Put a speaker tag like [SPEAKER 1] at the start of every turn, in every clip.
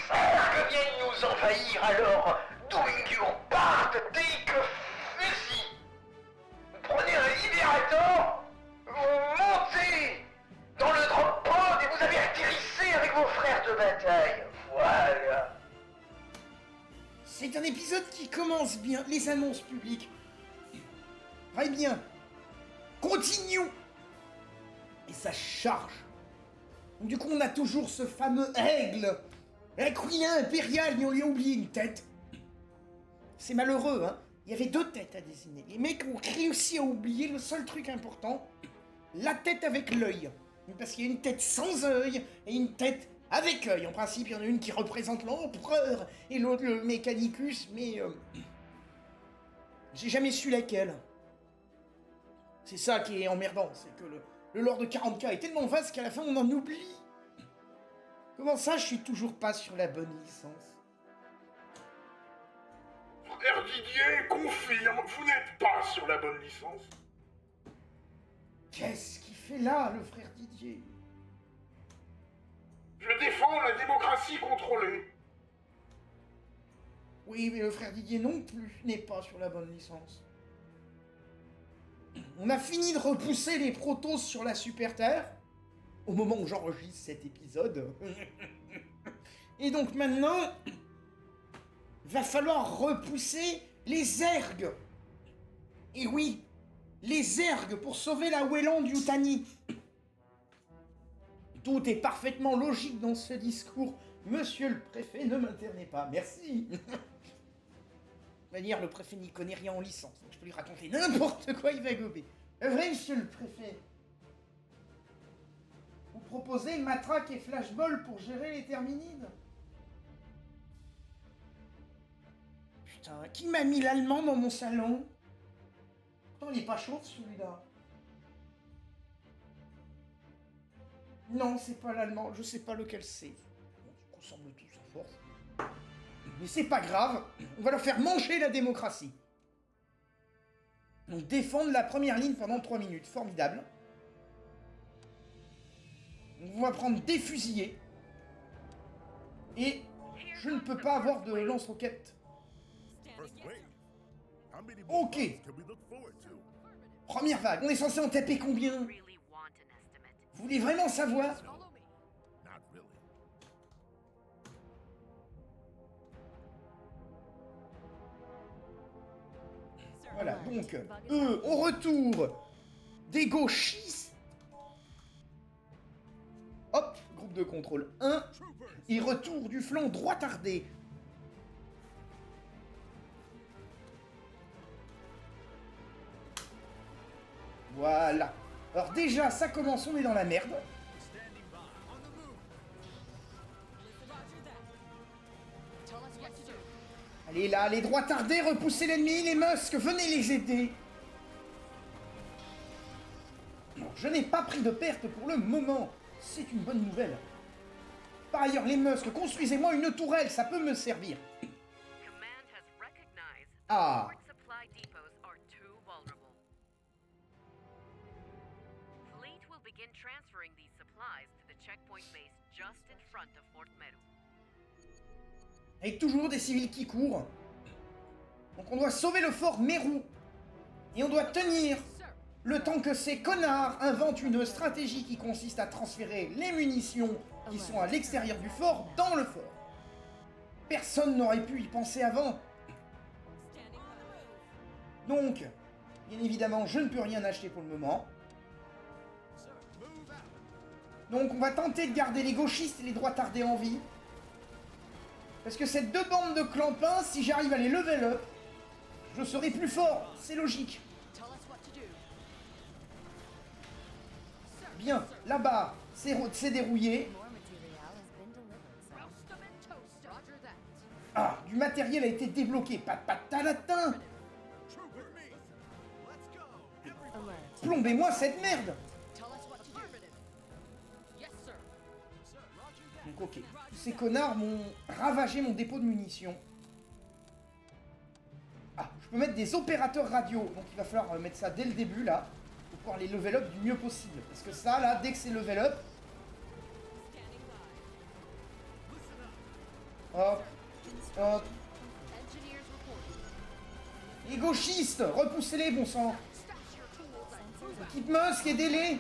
[SPEAKER 1] Zergs viennent nous envahir, alors doing your part, take a fusil. Vous prenez un libérateur, vous montez dans le drop pod et vous avez atterrissé avec vos frères de bataille. Voilà.
[SPEAKER 2] C'est un épisode qui commence bien, les annonces publiques. Très bien. Continue. Et ça charge. Donc, du coup, on a toujours ce fameux aigle. Aquilin impérial, mais on lui a oublié une tête. C'est malheureux, hein. Il y avait 2 têtes à désigner. Les mecs ont réussi à oublier le seul truc important. La tête avec l'œil. Parce qu'il y a une tête sans œil et une tête avec œil. En principe, il y en a une qui représente l'empereur et l'autre le Mechanicus, mais... j'ai jamais su laquelle. C'est ça qui est emmerdant, c'est que le lore de 40K est tellement vaste qu'à la fin on en oublie. Comment ça, je suis toujours pas sur la bonne licence?
[SPEAKER 3] Frère Didier confirme, vous n'êtes pas sur la bonne licence.
[SPEAKER 2] Qu'est-ce qu'il fait là, le frère Didier?
[SPEAKER 3] Je défends la démocratie contrôlée.
[SPEAKER 2] Oui, mais le frère Didier non plus n'est pas sur la bonne licence. On a fini de repousser les Protoss sur la Super Terre, au moment où j'enregistre cet épisode. Et donc maintenant, va falloir repousser les Zergs. Et oui, les Zergs pour sauver la Weyland Yutani. Tout est parfaitement logique dans ce discours. Monsieur le préfet, ne m'internez pas, merci. De manière, le préfet n'y connaît rien en licence, donc je peux lui raconter n'importe quoi, il va gober. Vrai, monsieur le préfet? Vous proposez matraque et flashball pour gérer les terminides? Putain, qui m'a mis l'allemand dans mon salon? Pourtant, il est pas chauve, celui-là. Non, c'est pas l'allemand, je sais pas lequel c'est. Bon, ils ressemblent tous en force. Mais c'est pas grave, on va leur faire manger la démocratie. Donc défendre la première ligne pendant 3 minutes, formidable. On va prendre des fusillés. Et je ne peux pas avoir de lance-roquettes. Ok. Première vague, on est censé en taper combien? Vous voulez vraiment savoir? Voilà, donc, eux, au retour des gauchistes. Hop, groupe de contrôle 1. Et retour du flanc droit tardé. Voilà. Alors déjà, ça commence, on est dans la merde. Allez là, les droits tardés, repoussez l'ennemi, les muscles, venez les aider. Non, je n'ai pas pris de perte pour le moment. C'est une bonne nouvelle. Par ailleurs, les muscles, construisez-moi une tourelle, ça peut me servir. Ah.
[SPEAKER 4] Begin transferring these supplies to the checkpoint base just in front of Fort Meru.
[SPEAKER 2] Avec toujours des civils qui courent. Donc on doit sauver le fort Meru. Et on doit tenir le temps que ces connards inventent une stratégie qui consiste à transférer les munitions qui sont à l'extérieur du fort dans le fort. Personne n'aurait pu y penser avant. Donc, bien évidemment, je ne peux rien acheter pour le moment. Donc on va tenter de garder les gauchistes et les droits tardés en vie. Parce que ces 2 bandes de clampins, si j'arrive à les level up, je serai plus fort, c'est logique. Bien, là-bas, c'est dérouillé. Ah, du matériel a été débloqué, pas de patalatin. Plombez-moi cette merde. Donc ok, tous ces connards m'ont ravagé mon dépôt de munitions. Ah, je peux mettre des opérateurs radio, donc il va falloir mettre ça dès le début là, pour pouvoir les level up du mieux possible. Parce que ça là, dès que c'est level up, Hop, hop.
[SPEAKER 5] Engineers reporting.
[SPEAKER 2] Les gauchistes, repoussez-les, bon sang. Équipe Musk, aidez-les.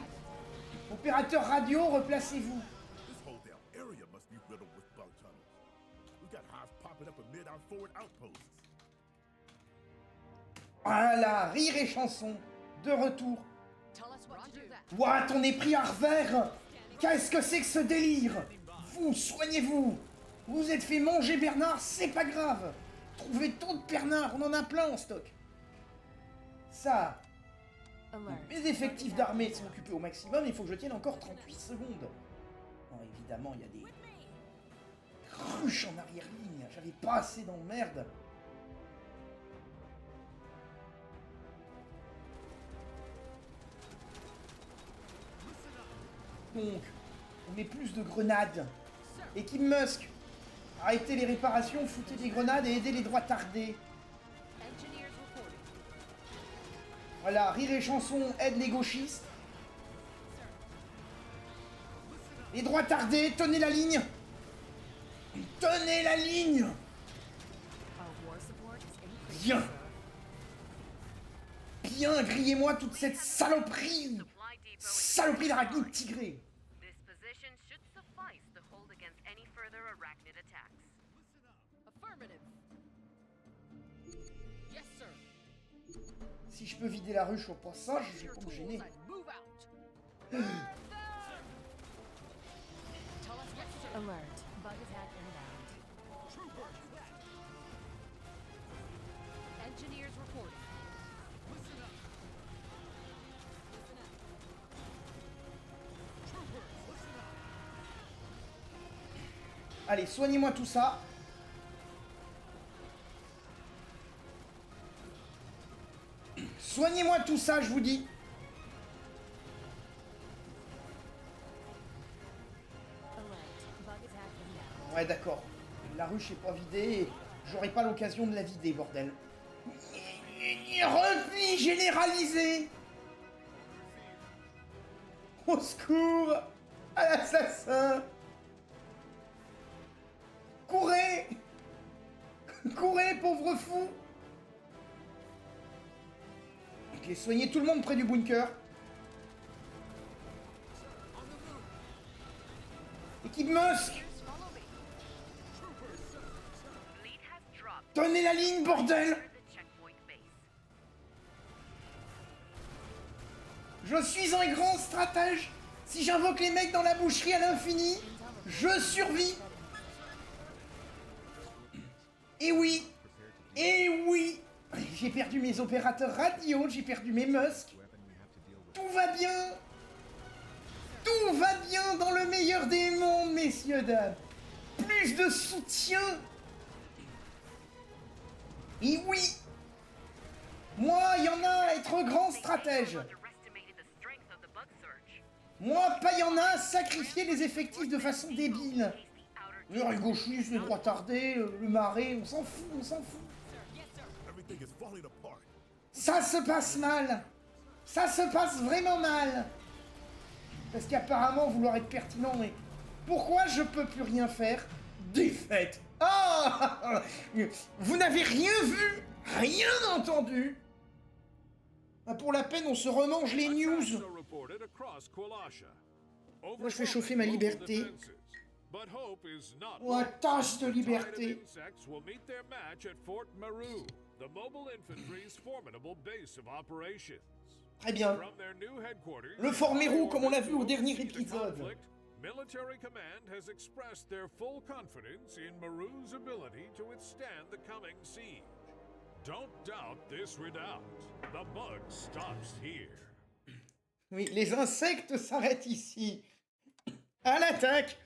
[SPEAKER 2] Opérateur radio, replacez-vous.
[SPEAKER 6] This whole damn area must be riddled with bug tunnels. We've got hives popping up amid our forward outposts.
[SPEAKER 2] Voilà, rire et chanson, de retour.
[SPEAKER 5] Tell us what to do.
[SPEAKER 2] What, on est pris à revers. Qu'est-ce que c'est que ce délire? Vous, soignez-vous. Vous êtes fait manger Bernard, c'est pas grave. Trouvez d'autres Bernard, on en a plein en stock. Ça, mes effectifs d'armée sont occupés au maximum, il faut que je tienne encore 38 secondes. Bon, évidemment, il y a des cruches en arrière-ligne, j'avais pas assez d'emmerde. Donc, on met plus de grenades. Équipe Musk, arrêtez les réparations, foutez des grenades et aidez les droits tardés.
[SPEAKER 5] Engineers reporting.
[SPEAKER 2] Voilà, rire et chanson aide les gauchistes. Les droits tardés, tenez la ligne. Tenez la ligne. Bien. Bien, grillez-moi toute cette saloperie.
[SPEAKER 4] Supply depot is
[SPEAKER 2] Saloperie d'arachnide tigrée.
[SPEAKER 4] This position should suffice to hold against any further arachnid attacks.
[SPEAKER 5] Affirmative. Yes, sir.
[SPEAKER 2] Si je peux vider la ruche au passage, je vais
[SPEAKER 5] Your
[SPEAKER 2] pas me
[SPEAKER 5] tools
[SPEAKER 2] gêner.
[SPEAKER 5] and move out. Tell us yes, sir.
[SPEAKER 7] Alert. Bug attack inbound.
[SPEAKER 5] Engineers reporting.
[SPEAKER 2] Allez, soignez-moi tout ça. Soignez-moi tout ça, je vous dis.
[SPEAKER 7] Alert. Bug attack inbound.
[SPEAKER 2] Ouais, d'accord. La ruche est pas vidée. J'aurai pas l'occasion de la vider, bordel. Repli généralisé. Au secours. À l'assassin. Courez. Courez, pauvre fou. Ok, soignez tout le monde près du bunker. Équipe Musk.
[SPEAKER 5] Follow me.
[SPEAKER 4] Fleet has dropped
[SPEAKER 2] Tenez la ligne, bordel.
[SPEAKER 4] near the checkpoint base.
[SPEAKER 2] Je suis un grand stratège. Si j'invoque les mecs dans la boucherie à l'infini, je survis. Et oui. Et oui. J'ai perdu mes opérateurs radio, j'ai perdu mes Musk. Tout va bien. Tout va bien dans le meilleur des mondes, messieurs, dames. Plus de soutien. Et oui. Moi, il y en a à être grand stratège.
[SPEAKER 4] Underestimated the strength of the bug surge.
[SPEAKER 2] Moi, pas y en a à sacrifier les effectifs de façon débile.
[SPEAKER 4] Case the outer
[SPEAKER 2] Les gauchistes, les droits tardés, le marais, on s'en fout, on s'en fout.
[SPEAKER 6] Everything is falling apart.
[SPEAKER 2] Ça se passe mal. Ça se passe vraiment mal. Parce qu'apparemment, vouloir être pertinent, mais pourquoi je peux plus rien faire? Défaite. Ah. Vous n'avez rien vu, rien entendu. Ah, pour la peine, on se remange les news.
[SPEAKER 8] Moi,
[SPEAKER 2] je fais chauffer ma liberté. Oh, tâche de liberté. Très bien. Le Fort Meru, comme on l'a vu au dernier épisode.
[SPEAKER 8] Military Command has expressed their full confidence in Maru's ability to withstand the coming siege. Don't doubt this redoubt. The bug stops here.
[SPEAKER 2] Oui, les insectes s'arrêtent ici. À l'attaque.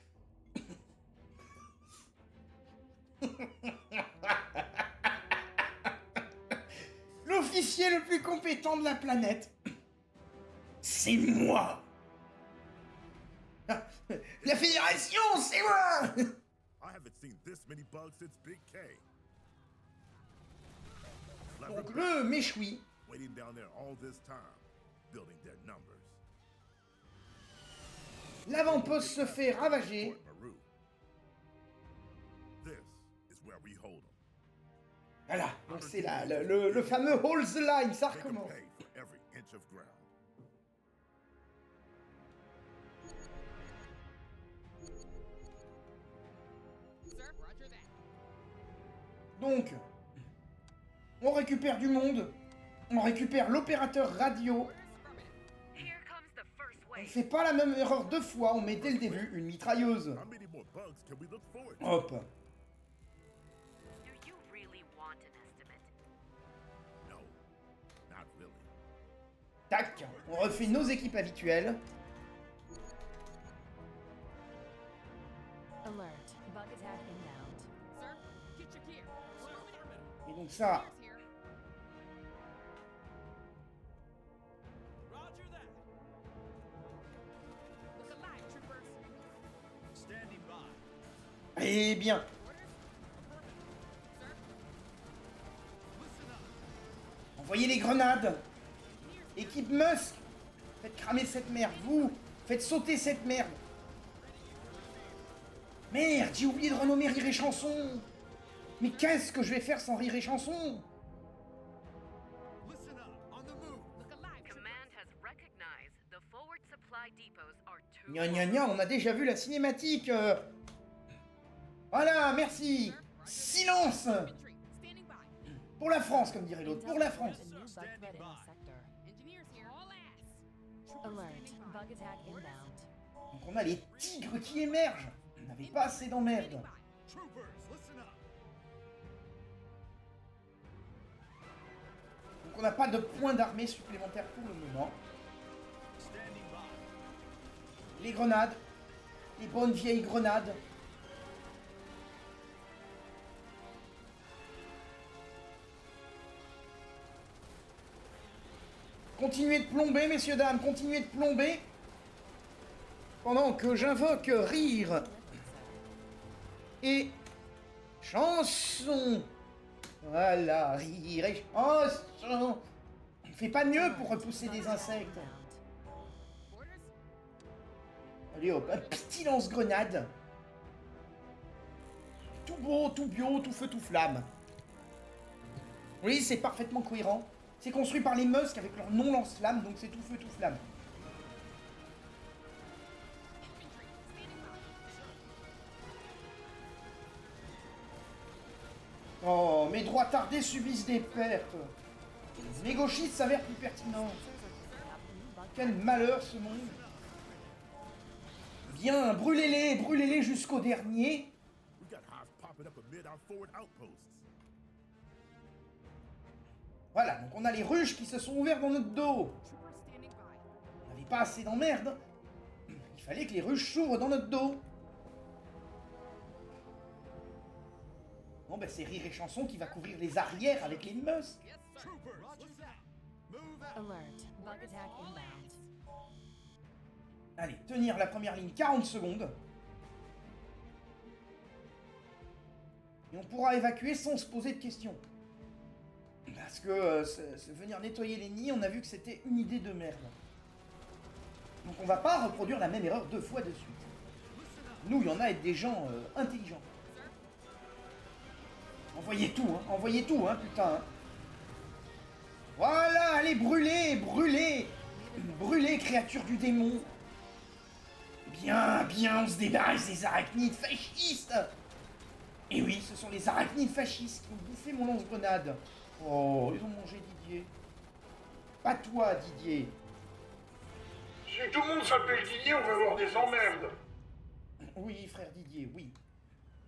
[SPEAKER 2] L'officier le plus compétent de la planète. C'est moi. La Fédération, c'est moi.
[SPEAKER 6] I haven't seen this many bugs since Big K.
[SPEAKER 2] Donc le méchoui.
[SPEAKER 6] Waiting down there all this time, building their numbers.
[SPEAKER 2] L'avant-poste se fait ravager.
[SPEAKER 6] Fort Meru. This rehold them.
[SPEAKER 2] Voilà, donc c'est là, le fameux hold the line, ça
[SPEAKER 6] They can
[SPEAKER 2] recommence.
[SPEAKER 6] pay for every inch of ground.
[SPEAKER 5] Sir, roger that.
[SPEAKER 2] Donc, on récupère du monde, on récupère l'opérateur radio,
[SPEAKER 4] Here comes the first
[SPEAKER 2] on
[SPEAKER 4] wave.
[SPEAKER 2] fait pas la même erreur deux fois, on met dès le début une mitrailleuse.
[SPEAKER 6] How many more bugs can we look forward to?
[SPEAKER 2] Hop,
[SPEAKER 4] Do you really want an estimate?
[SPEAKER 6] No, not really.
[SPEAKER 2] tac, on refait nos équipes habituelles.
[SPEAKER 7] Alert. Bug attack inbound.
[SPEAKER 5] Sir, get your gear.
[SPEAKER 2] Et donc ça,
[SPEAKER 5] Gears here. Roger that. Look alive, troopers. Standing by.
[SPEAKER 2] eh bien, envoyez les grenades. Équipe Musk, faites cramer cette merde, vous, faites sauter cette merde. Merde, j'ai oublié de renommer Rire et Chanson. Mais qu'est-ce que je vais faire sans Rire et Chanson?
[SPEAKER 5] Look alive,
[SPEAKER 4] Command has recognized the forward supply depots are too
[SPEAKER 2] Gna gna gna, on a déjà vu la cinématique. Voilà, merci. Silence.
[SPEAKER 5] infantry. Standing by.
[SPEAKER 2] Pour la France, comme dirait l'autre, pour la France.
[SPEAKER 7] A new bug threat in the sector.
[SPEAKER 5] Engineers here. All ass.
[SPEAKER 7] Alert. Bug attack inbound.
[SPEAKER 2] Donc on a les tigres qui émergent. On n'avait pas assez d'emmerde. Donc on n'a pas de points d'armée supplémentaires pour le moment. Les grenades. Les bonnes vieilles grenades. Continuez de plomber, messieurs, dames, continuez de plomber. Pendant que j'invoque rire et chanson. Voilà, rire et chanson. On fait pas mieux pour repousser des insectes.
[SPEAKER 5] Orders.
[SPEAKER 2] Allez hop, un petit lance-grenade. Tout beau, tout bio, tout feu, tout flamme. Oui, c'est parfaitement cohérent. C'est construit par les Musk avec leur nom lance-flamme, donc c'est tout feu, tout flamme.
[SPEAKER 5] Infantry. Standing by.
[SPEAKER 2] Oh, mes droits tardés subissent des pertes. Mes gauchistes s'avèrent plus pertinents. Quel malheur ce monde. Bien, brûlez-les, brûlez-les jusqu'au dernier.
[SPEAKER 6] We got hives popping up amid our forward outposts.
[SPEAKER 2] Voilà, donc on a les ruches qui se sont ouverts dans notre dos.
[SPEAKER 5] Troopers standing by.
[SPEAKER 2] On n'avait pas assez d'emmerde. Il fallait que les ruches s'ouvrent dans notre dos. Bon, ben c'est Rire et Chanson qui va couvrir les arrières avec les Musk.
[SPEAKER 5] Yes, sir. Roger that.
[SPEAKER 7] Alert. Bug attack inbound.
[SPEAKER 2] Allez, tenir la première ligne 40 secondes. Et on pourra évacuer sans se poser de questions. Parce que venir nettoyer les nids, on a vu que c'était une idée de merde. Donc on va pas reproduire la même erreur deux fois de suite. Nous, il y en a être des gens intelligents. Envoyez tout, hein, putain. Hein. Voilà, allez, brûlez, brûlez. Brûlez, créatures du démon. Bien, bien, on se débarrasse des arachnides fascistes. Et oui, ce sont les arachnides fascistes qui ont bouffé mon lance-grenade. Oh, ils ont mangé Didier. Pas toi, Didier.
[SPEAKER 3] Si tout le monde s'appelle Didier, on va avoir des emmerdes.
[SPEAKER 2] Oui, frère Didier, oui.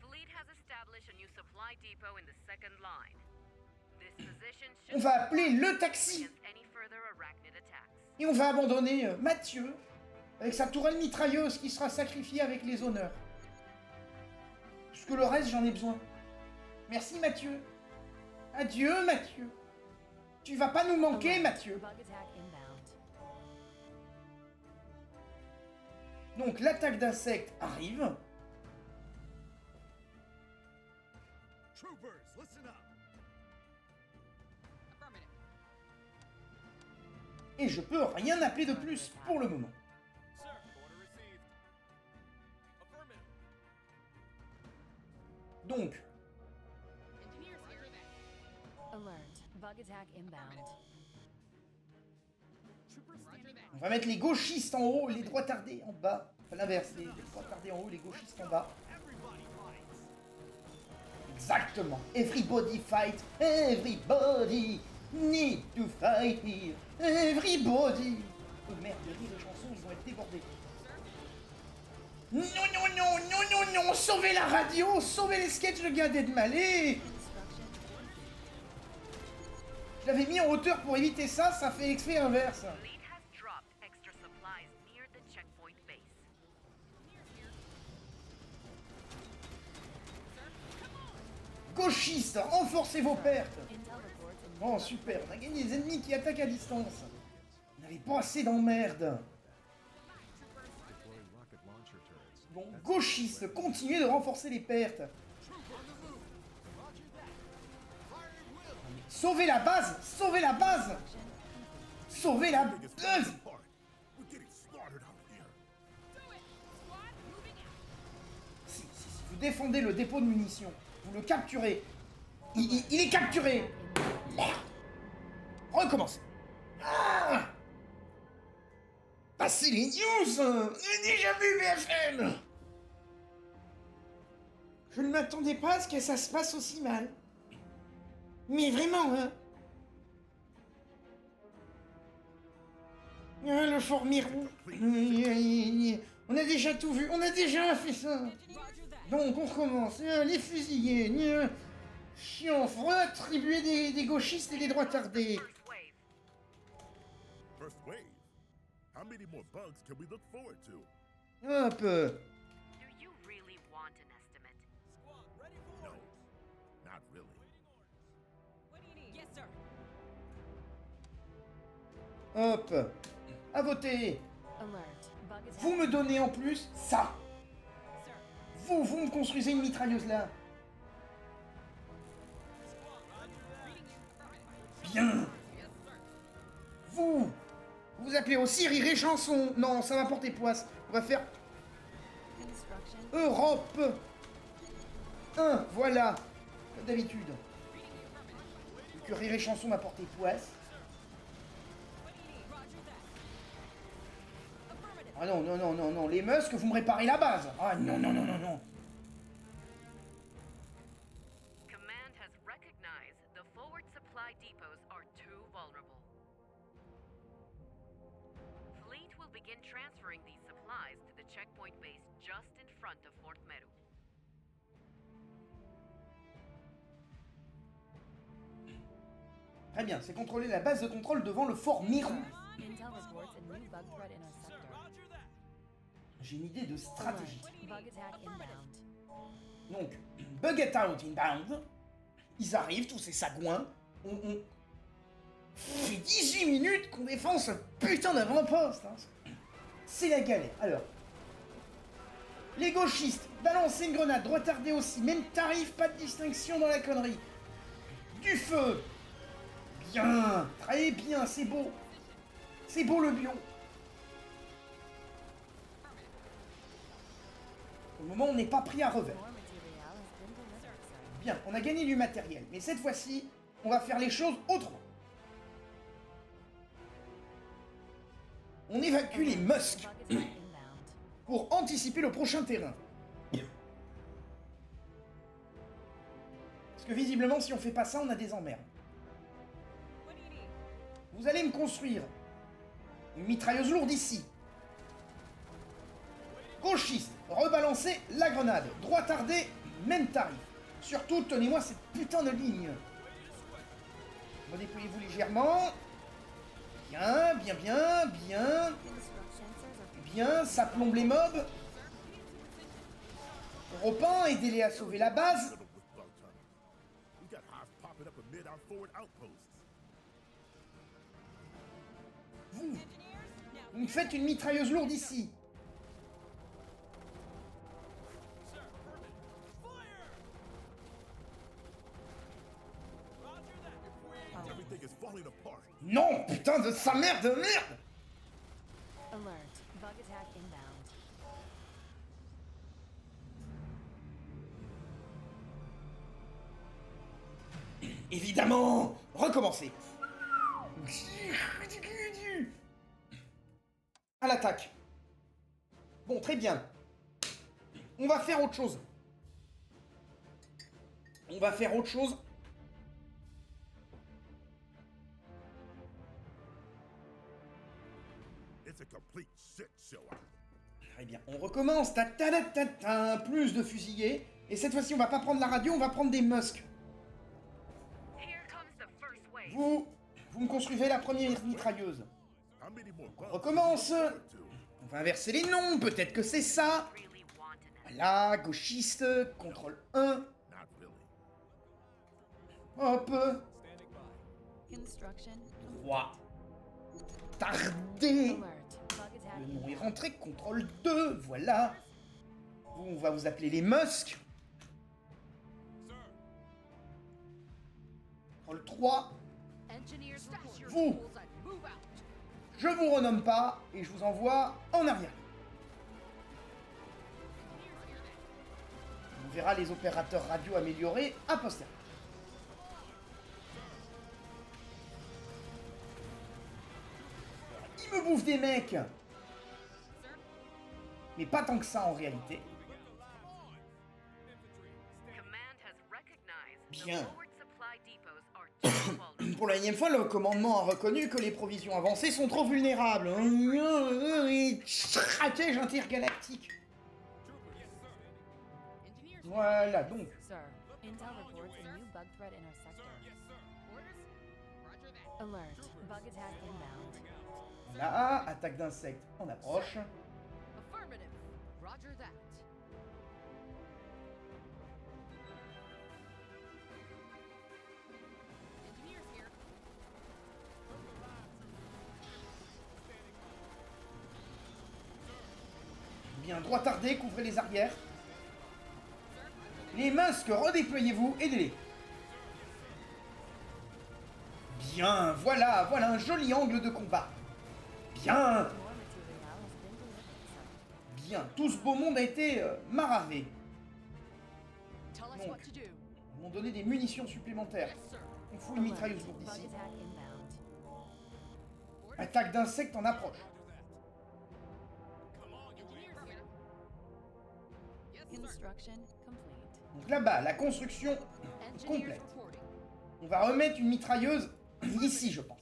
[SPEAKER 4] Fleet has established a new supply depot in the second line. This position
[SPEAKER 2] On
[SPEAKER 4] should
[SPEAKER 2] va appeler le taxi.
[SPEAKER 4] against any further arachnid attacks.
[SPEAKER 2] Et on va abandonner Mathieu avec sa tourelle mitrailleuse qui sera sacrifiée avec les honneurs. Parce que le reste, j'en ai besoin. Merci, Mathieu. Adieu, Mathieu. Tu vas pas nous manquer,
[SPEAKER 7] Alert.
[SPEAKER 2] Mathieu.
[SPEAKER 7] Bug attack inbound.
[SPEAKER 2] Donc, l'attaque d'insectes arrive.
[SPEAKER 5] Troopers, listen up. Affirmative.
[SPEAKER 2] Et je peux rien appeler de plus pour le moment.
[SPEAKER 5] Sir, order received. Affirmative.
[SPEAKER 2] Donc,
[SPEAKER 7] Alert. Bug attack inbound.
[SPEAKER 2] On va mettre les gauchistes en haut, les droitardés en bas. Enfin l'inverse, les droitardés en haut, les gauchistes en bas. Exactement. Everybody fight, everybody need to fight here. Everybody. Oh merde, les chansons, ils vont être débordés. Non, non, non, non, non, non, sauvez la radio, sauvez les sketchs de Gad Elmaleh. Je l'avais mis en hauteur pour éviter ça, ça fait l'effet inverse.
[SPEAKER 4] Fleet has dropped extra supplies near the checkpoint base.
[SPEAKER 2] Gauchistes, renforcez vos pertes.
[SPEAKER 7] Intel reports a new
[SPEAKER 2] Oh super, on a gagné des ennemis qui attaquent à distance. On n'avait pas assez d'emmerdes. Bon, gauchistes, continuez de renforcer les pertes. Sauvez la base, sauvez la base. Sauvez la base.
[SPEAKER 6] Part. We're getting slaughtered out here.
[SPEAKER 2] Si vous défendez le dépôt de munitions, vous le capturez. Il est capturé. Merde. Recommence. Ah. Passez les news. J'ai déjà vu BFM. Je ne m'attendais pas à ce que ça se passe aussi mal. Mais vraiment, hein. Ah, le fort Mirou. On a déjà tout vu, on a déjà fait ça. Donc on recommence. Les fusillés. Chiant, faut attribuer des gauchistes et des droitardés.
[SPEAKER 4] First wave.
[SPEAKER 6] First wave. How many more bugs can we look forward to?
[SPEAKER 2] Hop.
[SPEAKER 4] Do you really want an estimate?
[SPEAKER 6] No, not really.
[SPEAKER 2] Hop. À voter.
[SPEAKER 7] alert. Bug attack.
[SPEAKER 2] Vous me donnez en plus ça. Vous me construisez une mitrailleuse là. Bien. Vous appelez aussi Rire et Chanson. Non, ça va porter poisse. On va faire
[SPEAKER 7] Construction.
[SPEAKER 2] Europe 1, voilà. Comme d'habitude. Vu que Rire et Chanson m'a porté poisse. Ah non, non, non, non, non. Les muscles, vous me réparez la base. Ah non, non, non, non, non.
[SPEAKER 4] Command has recognized the forward supply depots are too vulnerable. Fleet will begin transferring these supplies to the checkpoint base just in front of Fort Meru.
[SPEAKER 2] Très bien, c'est contrôler la base de contrôle devant le fort Mirou.
[SPEAKER 7] Intel reports a new bug threat in our sector.
[SPEAKER 2] J'ai une idée de stratégie.
[SPEAKER 7] Alert. Bug attack inbound.
[SPEAKER 2] Donc, bug it out inbound. Ils arrivent, tous ces sagouins. On fait 18 minutes qu'on défend ce putain d'avant-poste. Hein. C'est la galère. Alors, les gauchistes, balancez une grenade, retardez aussi. Même tarif, pas de distinction dans la connerie. Du feu. Bien, très bien, c'est beau. C'est beau le bio. Au moment, on n'est pas pris à revers.
[SPEAKER 7] More material has been delivered, sir.
[SPEAKER 2] Bien, on a gagné du matériel, mais cette fois-ci, on va faire les choses autrement. On évacue les muscles
[SPEAKER 7] Bug attack inbound.
[SPEAKER 2] pour anticiper le prochain terrain. Parce que visiblement, si on fait pas ça, on a des emmerdes. Vous allez me construire une mitrailleuse lourde ici. Gauchiste, rebalancez la grenade. Droitardé, même tarif. Surtout, tenez-moi cette putain de ligne. Redéployez-vous légèrement. Bien, bien, bien, bien.
[SPEAKER 7] Construct sensors are
[SPEAKER 2] Bien, ça plombe les mobs. Europe 1, aidez-les à sauver la base.
[SPEAKER 6] Riddled with bug tunnels. We got hives popping up amid our forward outposts.
[SPEAKER 2] Vous me faites une mitrailleuse lourde ici.
[SPEAKER 6] Everything is falling apart.
[SPEAKER 2] Non, putain de sa mère de merde.
[SPEAKER 7] alert. Bug attack inbound.
[SPEAKER 2] Évidemment. Recommencer. À l'attaque. Bon, très bien. On va faire autre chose. On va faire autre chose.
[SPEAKER 6] It's a complete shit show.
[SPEAKER 2] Très bien, on recommence. Ta ta ta ta ta. Plus de fusillés. Et cette fois-ci, on va pas prendre la radio, on va prendre des musks.
[SPEAKER 4] Here comes the first wave.
[SPEAKER 2] Vous me construisez la première mitrailleuse.
[SPEAKER 6] How many more
[SPEAKER 2] On
[SPEAKER 6] bugs
[SPEAKER 2] recommence.
[SPEAKER 6] do you want to?
[SPEAKER 2] On va inverser les noms, peut-être que c'est ça.
[SPEAKER 4] Really wanting it.
[SPEAKER 2] Voilà, gauchiste, contrôle 1.
[SPEAKER 6] Not really.
[SPEAKER 2] Hop.
[SPEAKER 7] Construction.
[SPEAKER 2] 3. Tardé.
[SPEAKER 7] Alert. Bug attack
[SPEAKER 2] Le nom est
[SPEAKER 7] inbound.
[SPEAKER 2] rentré, contrôle 2, voilà. On va vous appeler les musks. Contrôle 3.
[SPEAKER 4] Engineers report your
[SPEAKER 2] Vous.
[SPEAKER 4] tools and move out.
[SPEAKER 2] Je vous renomme pas et je vous envoie en arrière. On verra les opérateurs radio améliorés a posteriori. Ils me bouffent des mecs. Mais pas tant que ça en réalité.
[SPEAKER 4] Command has recognized the
[SPEAKER 2] Bien.
[SPEAKER 4] forward supply depots are too vulnerable.
[SPEAKER 2] Pour la énième fois, le commandement a reconnu que les provisions avancées sont trop vulnérables. Traquage intergalactique. Voilà, donc.
[SPEAKER 7] Sir, Intel reports a new bug threat in our sector. Alert. Bug attack inbound.
[SPEAKER 2] Là, attaque d'insectes en approche.
[SPEAKER 4] Affirmative. Roger that. Engineers here.
[SPEAKER 2] Bien, droit tardé, couvrez les arrières. Les musks, redéployez-vous, aidez-les. Bien, voilà un joli angle de combat. Bien,
[SPEAKER 7] More material has been delivered, sir.
[SPEAKER 2] bien, tout ce beau monde a été maravé.
[SPEAKER 4] Tell us
[SPEAKER 2] Donc.
[SPEAKER 4] what to do.
[SPEAKER 2] Ils m'ont donné des munitions supplémentaires.
[SPEAKER 4] Sir.
[SPEAKER 2] On fout une mitrailleuse lourde
[SPEAKER 7] Bug
[SPEAKER 2] ici.
[SPEAKER 7] attack inbound.
[SPEAKER 2] Attaque d'insectes en approche.
[SPEAKER 4] Engineers here. Yes, sir.
[SPEAKER 7] Construction complete.
[SPEAKER 2] Donc là-bas, la construction
[SPEAKER 4] Engineers
[SPEAKER 2] complète.
[SPEAKER 4] reporting.
[SPEAKER 2] On va remettre une mitrailleuse ici, je pense.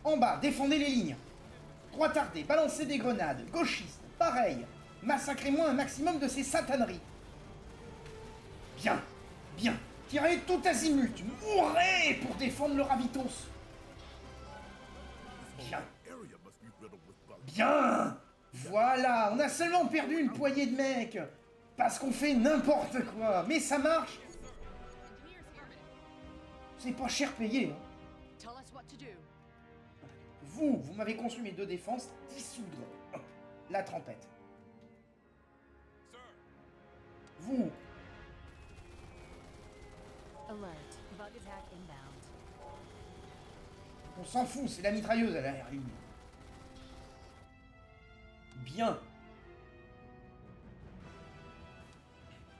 [SPEAKER 2] En bas, défendez les lignes. Droit tardé, balancez des grenades. Gauchiste, pareil. Massacrez-moi un maximum de ces sataneries. Bien, bien. Tirez tout azimut. Mourrez pour défendre le Ravitos. Bien,
[SPEAKER 6] Area must be riddled with bugs.
[SPEAKER 2] bien. Voilà, on a seulement perdu une poignée de mecs. Parce qu'on fait n'importe quoi. Mais ça marche.
[SPEAKER 4] Engineers here.
[SPEAKER 2] C'est pas cher payé. Hein.
[SPEAKER 4] Tell us what to do.
[SPEAKER 2] Vous m'avez construit mes deux défenses, dissoudre la tempête. Vous,
[SPEAKER 7] Alert. Bug attack inbound.
[SPEAKER 2] on s'en fout, c'est la mitrailleuse à l'arrière ligne. Bien.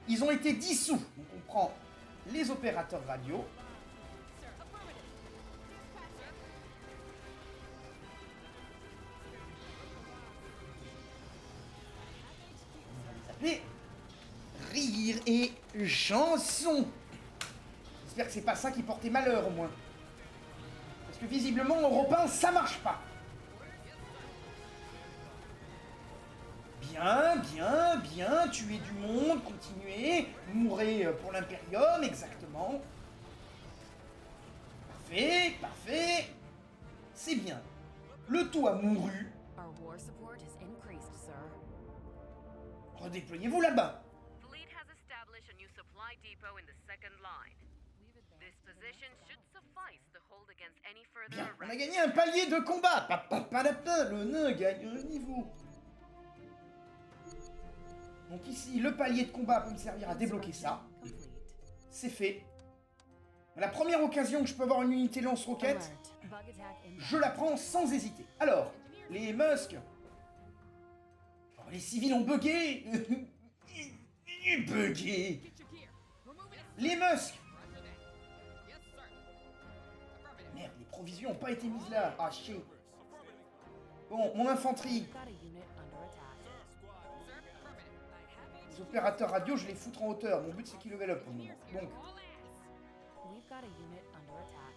[SPEAKER 2] Ils ont été dissous. Donc on prend les opérateurs radio. On va les appeler Rire et Chanson. J'espère que c'est pas ça qui portait malheur au moins. Parce que visiblement, Europe 1, ça marche pas. Bien, bien, bien, tuez du monde, continuez, mourrez pour l'Imperium, exactement. Parfait, parfait. C'est bien. Le tout a mouru.
[SPEAKER 7] Our war support has increased, sir.
[SPEAKER 2] Redéployez-vous là-bas.
[SPEAKER 4] Fleet has established a new supply depot in the second line. This position should suffice to hold against any further
[SPEAKER 2] Bien, on a
[SPEAKER 4] arrest.
[SPEAKER 2] gagné un palier de combat. Le nain gagne un niveau. Donc ici, le palier de combat peut me servir à débloquer ça.
[SPEAKER 7] Complete.
[SPEAKER 2] C'est fait. La première occasion que je peux avoir une unité lance-roquette,
[SPEAKER 7] Alert. Bug attack inbound.
[SPEAKER 2] je la prends sans hésiter. Alors, les musks. Oh, les civils ont bugué. Bugué. Les muscles. Merde, les provisions n'ont pas été mises là. Ah, chier. Bon, mon infanterie.
[SPEAKER 7] Got a unit under attack.
[SPEAKER 2] Les opérateurs radio, je les foutre en hauteur. Mon but, c'est qu'ils level up pour le moment. Donc,
[SPEAKER 7] We've got a unit under attack.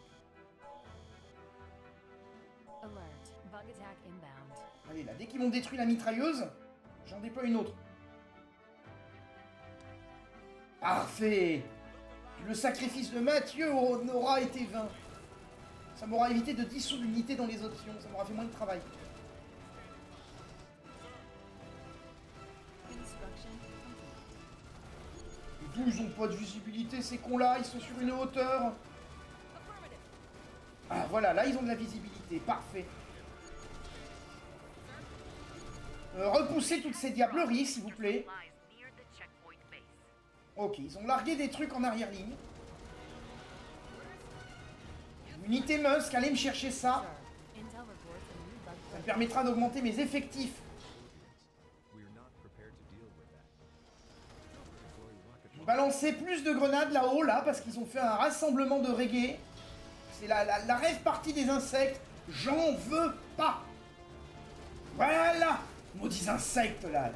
[SPEAKER 7] Alert. Bug attack inbound.
[SPEAKER 2] allez, là, dès qu'ils m'ont détruit la mitrailleuse, j'en déploie une autre. Parfait. Le sacrifice de Mathieu n'aura été vain. Ça m'aura évité de dissoudre l'unité dans les options. Ça m'aura fait moins de travail.
[SPEAKER 7] Construction complete.
[SPEAKER 2] D'où ils ont pas de visibilité ces cons-là, ils sont sur une hauteur. Ah voilà, là ils ont de la visibilité, parfait. Repoussez toutes ces diableries s'il vous plaît.
[SPEAKER 4] Supplies near the checkpoint base.
[SPEAKER 2] Ok, ils ont largué des trucs en arrière-ligne. Unité Musk, allez me chercher ça.
[SPEAKER 7] Sir, Intel reports a new bug
[SPEAKER 2] Ça me
[SPEAKER 7] threat.
[SPEAKER 2] permettra d'augmenter mes effectifs.
[SPEAKER 5] We're not prepared to deal with that.
[SPEAKER 2] Balancer plus de grenades là-haut, là, parce qu'ils ont fait un rassemblement de reggae. C'est la rêve partie des insectes. J'en veux pas. Voilà. Maudits insectes, là.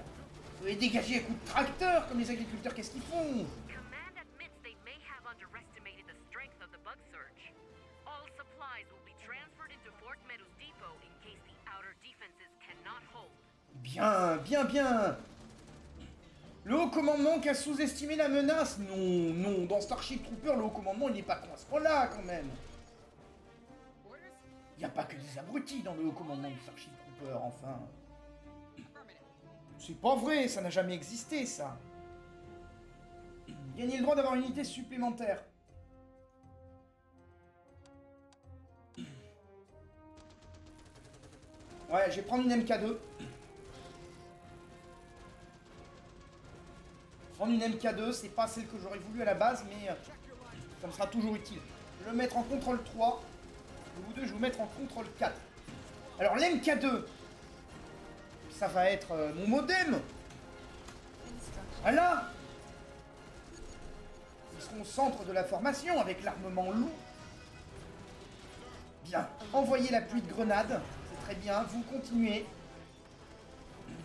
[SPEAKER 2] Vous allez dégager à coups de tracteur, comme les agriculteurs, qu'est-ce qu'ils font?
[SPEAKER 4] Command admits they may have underestimated the strength of the bug surge. All supplies will be transferred into Fort Meadows Depot in case the outer defenses cannot hold.
[SPEAKER 2] Bien, bien, bien. Le haut commandement qui a sous-estimé la menace? Non, non, dans Starship Trooper, le haut commandement, il n'est pas con à ce point-là, quand même. Il n'y a pas que des abrutis dans le haut commandement du Starship Trooper, enfin. C'est pas vrai, ça n'a jamais existé, ça. Gagner le droit d'avoir une unité supplémentaire. Ouais, je vais prendre une MK2. Prendre une MK2, c'est pas celle que j'aurais voulu à la base, mais ça me sera toujours utile. Je vais le mettre en contrôle 3. Vous deux, je vais vous mettre en contrôle 4. Alors, l'MK2, ça va être mon modem. Voilà. Ils seront au centre de la formation avec l'armement lourd. Bien. Envoyez la pluie de grenades. C'est très bien. Vous continuez.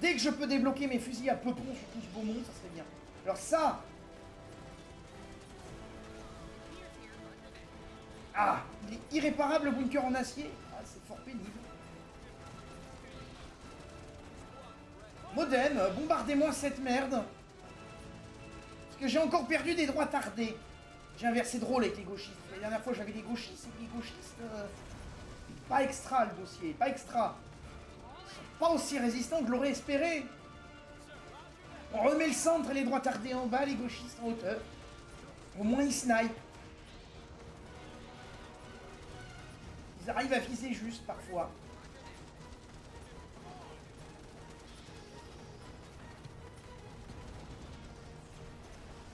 [SPEAKER 2] Dès que je peux débloquer mes fusils à peupon sur tout ce beau monde, ça serait bien. Alors ça... Ah, il est irréparable, le bunker en acier. Ah, c'est fort pénible. Modem, bombardez-moi cette merde. Parce que j'ai encore perdu des droits tardés. J'ai inversé de rôle avec les gauchistes. La dernière fois, j'avais des gauchistes et les gauchistes... pas extra, le dossier, pas extra. Pas aussi résistant que je l'aurais espéré. On remet le centre et les droits tardés en bas, les gauchistes en hauteur. Au moins, ils snipe. Ils arrivent à viser juste, parfois.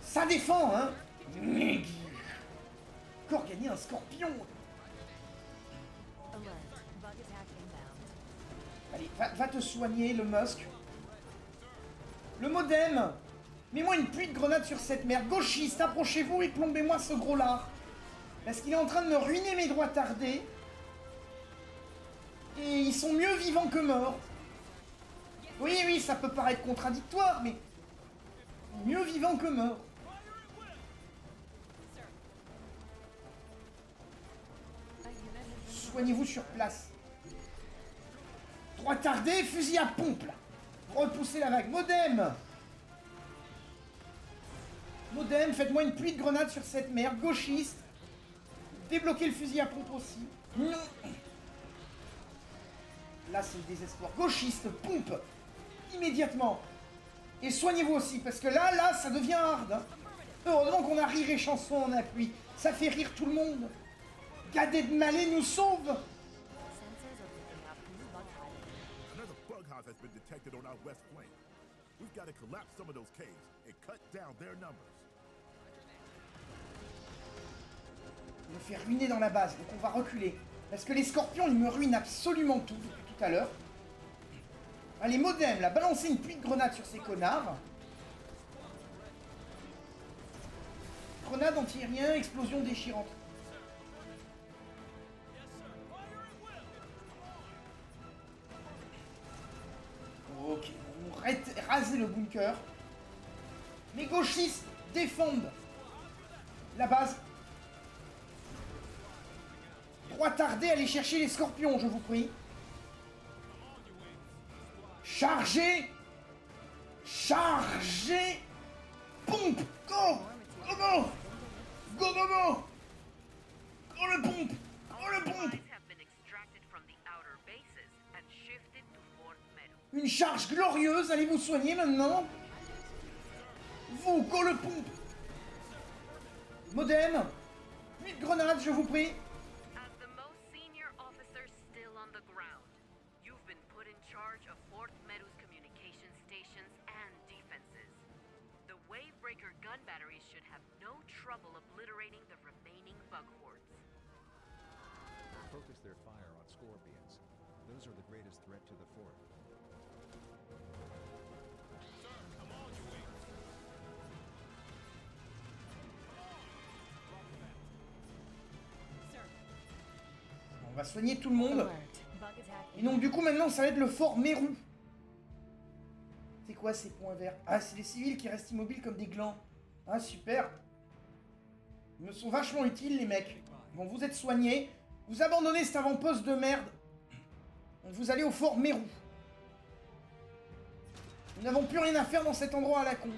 [SPEAKER 2] Ça défend, hein. Encore gagner un scorpion.
[SPEAKER 7] Alert. Bug attack inbound.
[SPEAKER 2] Allez, va te soigner, le Musk. Le modem. Mets-moi une pluie de grenades sur cette merde. Gauchiste, approchez-vous et plombez-moi ce gros lard. Parce qu'il est en train de me ruiner mes droits tardés. Et ils sont mieux vivants que morts. Oui, oui, ça peut paraître contradictoire, mais... mieux vivants que morts.
[SPEAKER 7] A unit has been
[SPEAKER 2] Soignez-vous sur place. Droit tardé, fusil à pompe, là. Repoussez la vague. Modem. Modem, faites-moi une pluie de grenades sur cette merde. Gauchiste. Débloquez le fusil à pompe aussi. Non. Là, c'est le désespoir. Gauchiste, pompe. Immédiatement. Et soignez-vous aussi, parce que là, ça devient hard. Hein. Heureusement qu'on a rire et chanson en appui. Ça fait rire tout le monde. Cadet de Malais nous sauve.
[SPEAKER 7] sensors are picking up new bug hive.
[SPEAKER 6] Another bug hive has been detected on our west flank. We've got to collapse some of those caves and cut down their numbers.
[SPEAKER 2] Il me fait ruiner dans la base, donc on va reculer. Parce que les scorpions, ils me ruinent absolument tout depuis tout à l'heure. Allez, modem, là, balancez une pluie de grenades sur ces connards. grenade anti-aérien, explosion déchirante. Ok, on raser le bunker. Les gauchistes défendent la base. Droitardés, allez chercher les scorpions, je vous prie. Chargez! Chargez! Pompe! Go! Go go! Go go go! Go le pompe! Go le pompe!
[SPEAKER 4] Supplies have been extracted from the outer bases and shifted to Fort Meadow.
[SPEAKER 2] Une charge glorieuse, allez vous soigner maintenant. Vous, go le pompe! Modem! 8 grenades, je vous prie.
[SPEAKER 4] As the most senior officer still on the ground, you've been put in charge of Fort Meadow's communication stations and defenses. The Wavebreaker gun batteries should have no trouble obliterating the remaining bug hordes.
[SPEAKER 5] Focus their fire on scorpions. Those are the greatest threat to the fort.
[SPEAKER 2] On va soigner tout le monde.
[SPEAKER 7] Alert. Bug attack.
[SPEAKER 2] Et donc du coup maintenant ça va être le fort Meru. C'est quoi ces points verts? Ah, c'est les civils qui restent immobiles comme des glands. Ah super. Ils me sont vachement utiles les mecs. Bon, vous êtes soignés. Vous abandonnez cet avant-poste de merde. Donc vous allez au fort Meru. Nous n'avons plus rien à faire dans cet endroit à la con.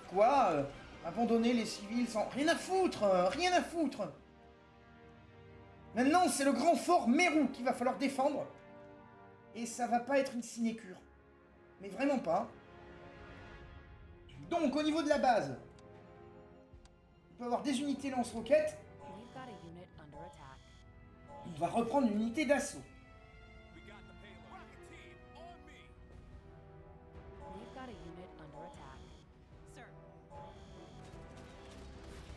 [SPEAKER 2] Quoi abandonner les civils sans... Rien à foutre. Rien à foutre. Maintenant, c'est le grand fort Meru qu'il va falloir défendre. Et ça va pas être une sinécure. Mais vraiment pas. Donc, au niveau de la base, on peut avoir des unités lance-roquettes.
[SPEAKER 7] We've got a unit under attack.
[SPEAKER 2] On va reprendre une unité d'assaut.
[SPEAKER 5] We got the payload. Rocket team, on me!
[SPEAKER 7] We've got a unit under attack. Sir.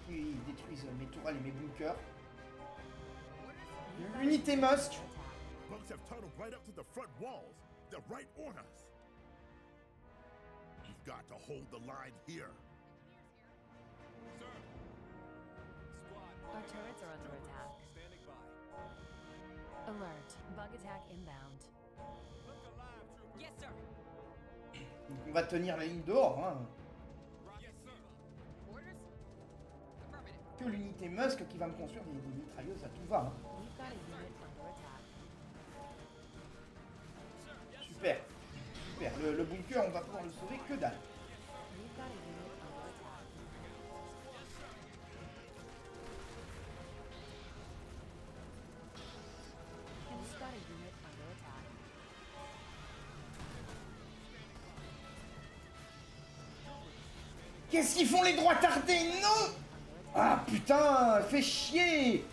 [SPEAKER 2] Puis ils détruisent mes tourelles et mes bunkers. Unité Musk.
[SPEAKER 6] Bugs have tunneled right up to the front walls. They're right on us. We've got to hold the line here.
[SPEAKER 5] Sir! Squad,
[SPEAKER 7] Our turrets are under attack.
[SPEAKER 5] standing by.
[SPEAKER 7] Alert. Bug attack inbound.
[SPEAKER 5] Look alive, trooper.
[SPEAKER 7] Yes, sir.
[SPEAKER 2] Donc on va tenir la ligne dehors. Hein.
[SPEAKER 5] Yes, sir.
[SPEAKER 7] Orders? Affirmative.
[SPEAKER 2] Que l'unité Musk qui va me construire des mitrailleuses à tout va. Hein.
[SPEAKER 7] We've got a unit under attack.
[SPEAKER 2] Super. Super. Le bunker, on va pouvoir le sauver que dalle.
[SPEAKER 7] We've got a unit under attack. We've got a unit under attack.
[SPEAKER 2] Qu'est-ce qu'ils font les droits tardés? Non! Ah putain, fait chier!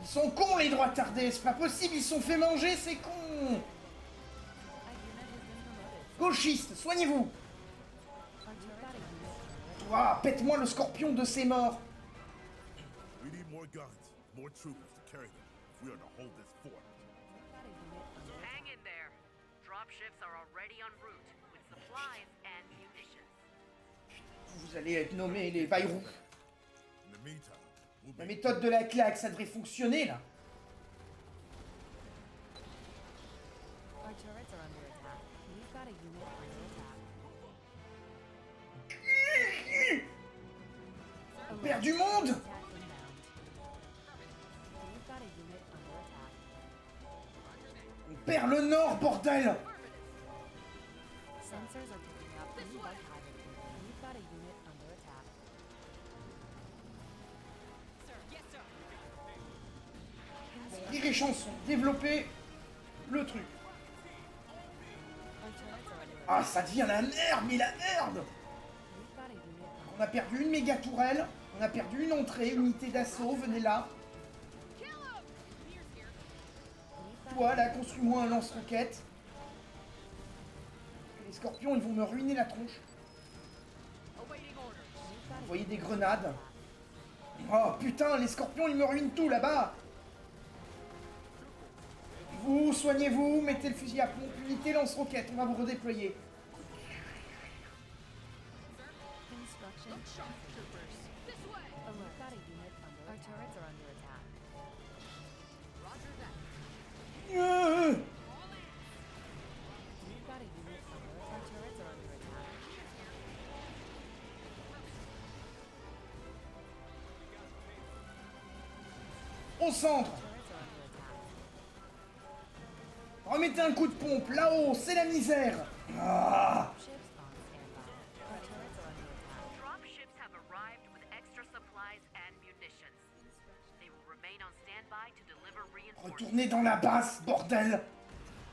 [SPEAKER 2] Ils sont cons les droits tardés, c'est pas possible, ils se sont fait manger, c'est con!
[SPEAKER 7] A unit has been promoted.
[SPEAKER 2] Gauchistes, soignez-vous!
[SPEAKER 7] We've got a unit under attack.
[SPEAKER 2] Toi, pète-moi le scorpion de ces morts!
[SPEAKER 6] We need more guns, more troopers to carry them if we are to hold this fort.
[SPEAKER 7] We've got a unit under attack.
[SPEAKER 4] Hang in there. Dropships are already en route with supplies and munitions.
[SPEAKER 2] Vous allez être nommés les Bayrou.
[SPEAKER 6] In the meantime, we'll
[SPEAKER 2] La
[SPEAKER 6] be
[SPEAKER 2] méthode de la claque, ça devrait fonctionner là.
[SPEAKER 7] Our turrets are under attack. We've got a unit under attack.
[SPEAKER 2] On perd du monde!
[SPEAKER 7] Attack inbound. We've got a unit under attack.
[SPEAKER 2] On perd le nord, bordel!
[SPEAKER 7] Sensors are picking up new bug pattern. We've got a unit under attack. Sir, yes, sir.
[SPEAKER 2] Rire et chanson, développer le truc.
[SPEAKER 7] Our turrets are under attack.
[SPEAKER 2] Ah, ça devient la merde, mais la merde!
[SPEAKER 7] We've got a unit under
[SPEAKER 2] On a perdu une méga tourelle, on a perdu une entrée, unité d'assaut, venez là. Toi, là, construis-moi un lance-roquette. Les scorpions, ils vont me ruiner la tronche. Vous voyez des grenades. Oh putain, les scorpions, ils me ruinent tout là-bas. Vous, soignez-vous, mettez le fusil à pompe, unité lance-roquette, on va vous redéployer.
[SPEAKER 7] Alert. We've got a unit under attack. Our turrets are under attack. We've got a unit under attack. Our turrets are under attack.
[SPEAKER 2] Au centre.
[SPEAKER 7] Turrets are under attack.
[SPEAKER 2] Remettez un coup de pompe. Là-haut, c'est la misère. Ah.
[SPEAKER 7] Ships on standby. Our turrets are under attack.
[SPEAKER 4] Dropships have arrived with extra supplies and munitions. They will remain on standby to deliver reinforcements.
[SPEAKER 2] Retournez dans la base, bordel.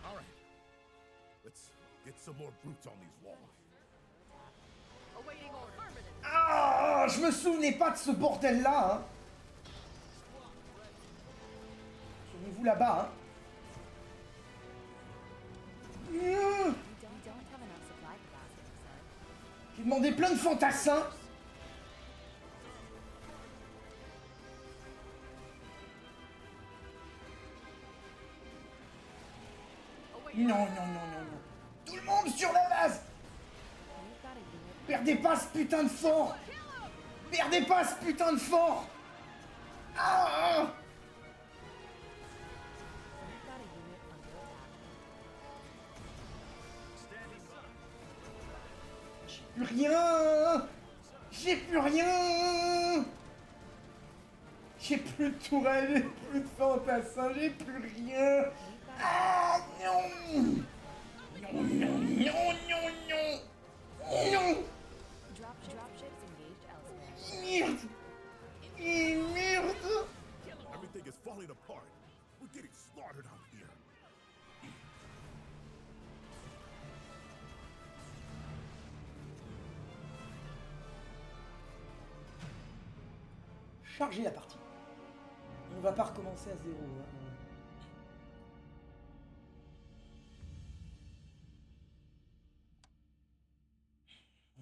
[SPEAKER 6] All right. Let's get some more brutes on these walls.
[SPEAKER 4] Awaiting order.
[SPEAKER 2] Ah, je me souvenais pas de ce bordel-là. Hein. Souvenez-vous là-bas. Hein.
[SPEAKER 7] We don't have enough supply capacity, sir.
[SPEAKER 2] J'ai demandé plein de fantassins. Non, non, non, non, non. Tout le monde sur la base.
[SPEAKER 7] We've got a unit.
[SPEAKER 2] Perdez pas ce putain de fort. Perdez pas ce putain de fort. Ah.
[SPEAKER 7] We've got a unit under attack.
[SPEAKER 2] Plus rien. J'ai plus rien. J'ai plus de tourelle, j'ai plus de fantassins, j'ai plus rien. Ah non. Non, non, non, non, non. Non.
[SPEAKER 7] Dropships engaged elsewhere.
[SPEAKER 2] Merde. Et merde.
[SPEAKER 6] Everything is falling apart. We're getting slaughtered out here.
[SPEAKER 2] Chargez la partie. On va pas recommencer à zéro. Hein.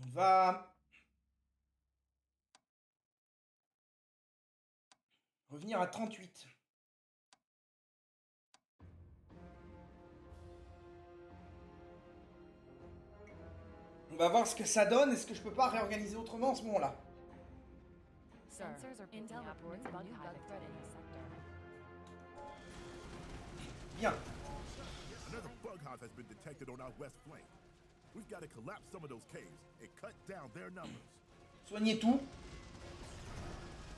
[SPEAKER 2] On va revenir à 38. On va voir ce que ça donne. Est-ce que je peux pas réorganiser autrement en ce moment-là?
[SPEAKER 7] Sir, intel reports a new bug threat in this sector.
[SPEAKER 2] Bien.
[SPEAKER 6] Another bug hive has been detected on our west flank. We've got to collapse some of those caves and cut down their numbers.
[SPEAKER 2] Soignez tout.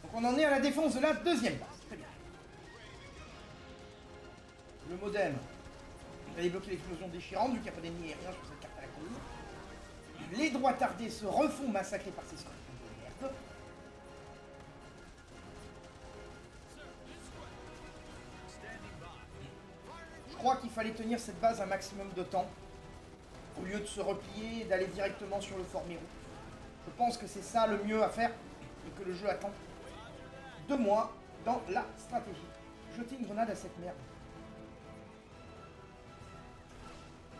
[SPEAKER 2] Donc on en est à la défense de la deuxième base. Très bien. Le modem va débloquer l'explosion déchirante, vu qu'il n'y a pas d'ennemis aériens sur cette carte à la con. Les droits tardés se refont massacrer par ces scorpions de merde. Je crois qu'il fallait tenir cette base un maximum de temps, au lieu de se replier et d'aller directement sur le Fort Mérou. Je pense que c'est ça le mieux à faire et que le jeu attend de moi dans la stratégie. Jeter une grenade à cette merde.